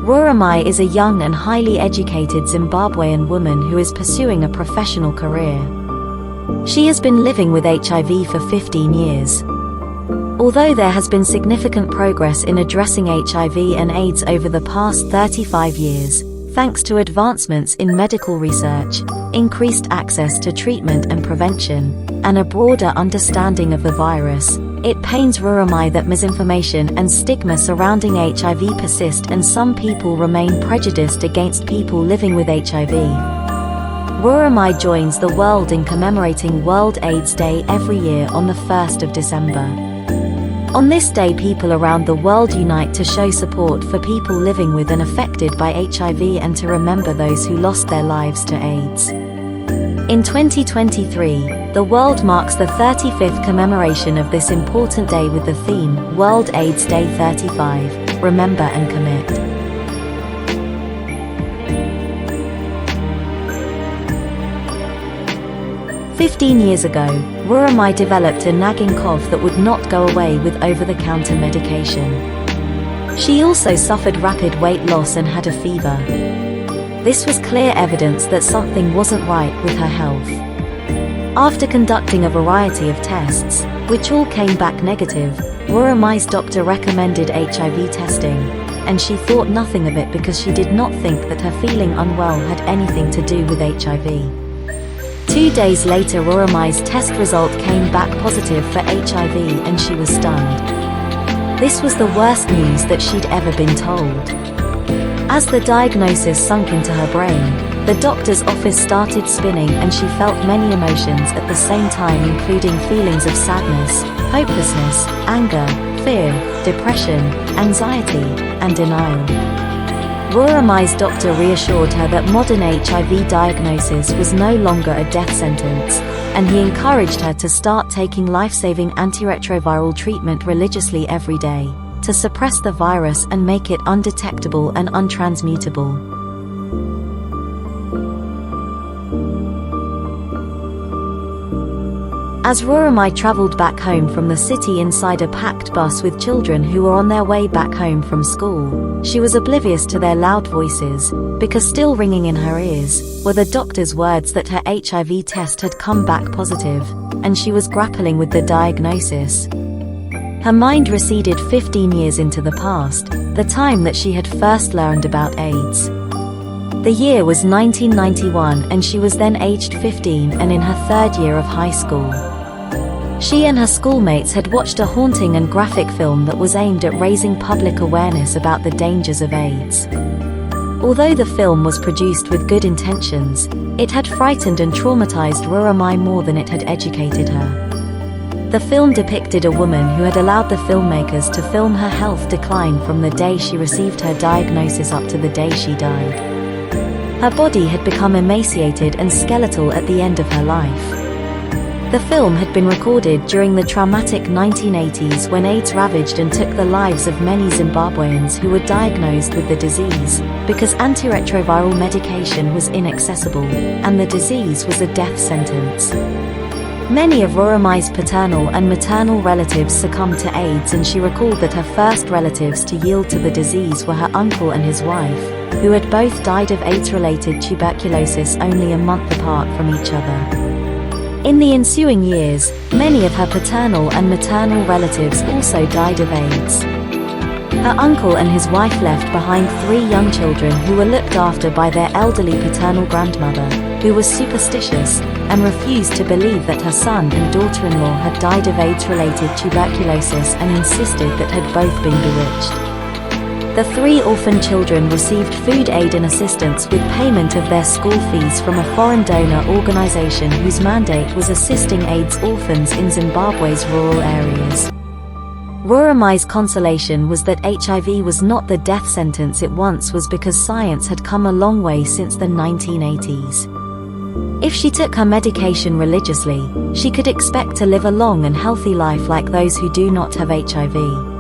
Ruramai is a young and highly educated Zimbabwean woman who is pursuing a professional career. She has been living with HIV for 15 years. Although there has been significant progress in addressing HIV and AIDS over the past 35 years, thanks to advancements in medical research, increased access to treatment and prevention, and a broader understanding of the virus, it pains Ruramai that misinformation and stigma surrounding HIV persist and some people remain prejudiced against people living with HIV. Ruramai joins the world in commemorating World AIDS Day every year on the 1st of December. On this day, people around the world unite to show support for people living with and affected by HIV and to remember those who lost their lives to AIDS. In 2023, the world marks the 35th commemoration of this important day with the theme, World AIDS Day 35, Remember and Commit. "15 years ago, Ruramai developed a nagging cough that would not go away with over-the-counter medication. She also suffered rapid weight loss and had a fever. This was clear evidence that something wasn't right with her health. After conducting a variety of tests, which all came back negative, Ruramai's doctor recommended HIV testing, and she thought nothing of it because she did not think that her feeling unwell had anything to do with HIV. 2 days later, Ruramai's test result came back positive for HIV and she was stunned. This was the worst news that she'd ever been told. As the diagnosis sunk into her brain, the doctor's office started spinning and she felt many emotions at the same time, including feelings of sadness, hopelessness, anger, fear, depression, anxiety, and denial. Ruramai's doctor reassured her that modern HIV diagnosis was no longer a death sentence, and he encouraged her to start taking life-saving antiretroviral treatment religiously every day, to suppress the virus and make it undetectable and untransmutable. As Ruramai traveled back home from the city inside a packed bus with children who were on their way back home from school, she was oblivious to their loud voices, because still ringing in her ears were the doctor's words that her HIV test had come back positive, and she was grappling with the diagnosis. Her mind receded 15 years into the past, the time that she had first learned about AIDS. The year was 1991 and she was then aged 15 and in her 3rd year of high school. She and her schoolmates had watched a haunting and graphic film that was aimed at raising public awareness about the dangers of AIDS. Although the film was produced with good intentions, it had frightened and traumatized Ruramai more than it had educated her. The film depicted a woman who had allowed the filmmakers to film her health decline from the day she received her diagnosis up to the day she died. Her body had become emaciated and skeletal at the end of her life. The film had been recorded during the traumatic 1980s when AIDS ravaged and took the lives of many Zimbabweans who were diagnosed with the disease, because antiretroviral medication was inaccessible, and the disease was a death sentence. Many of Ruramai's paternal and maternal relatives succumbed to AIDS, and she recalled that her first relatives to yield to the disease were her uncle and his wife, who had both died of AIDS-related tuberculosis only a month apart from each other. In the ensuing years, many of her paternal and maternal relatives also died of AIDS. Her uncle and his wife left behind 3 young children who were looked after by their elderly paternal grandmother, who was superstitious, and refused to believe that her son and daughter-in-law had died of AIDS-related tuberculosis and insisted that had both been bewitched. The 3 orphan children received food aid and assistance with payment of their school fees from a foreign donor organization whose mandate was assisting AIDS orphans in Zimbabwe's rural areas. Ruramai's consolation was that HIV was not the death sentence it once was, because science had come a long way since the 1980s. If she took her medication religiously, she could expect to live a long and healthy life like those who do not have HIV.